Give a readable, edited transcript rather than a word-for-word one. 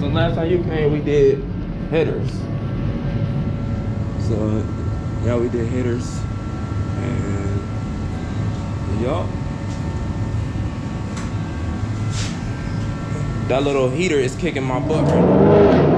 So last time you came, we did headers. So yeah, we did headers, and yup. That little heater is kicking my butt right now.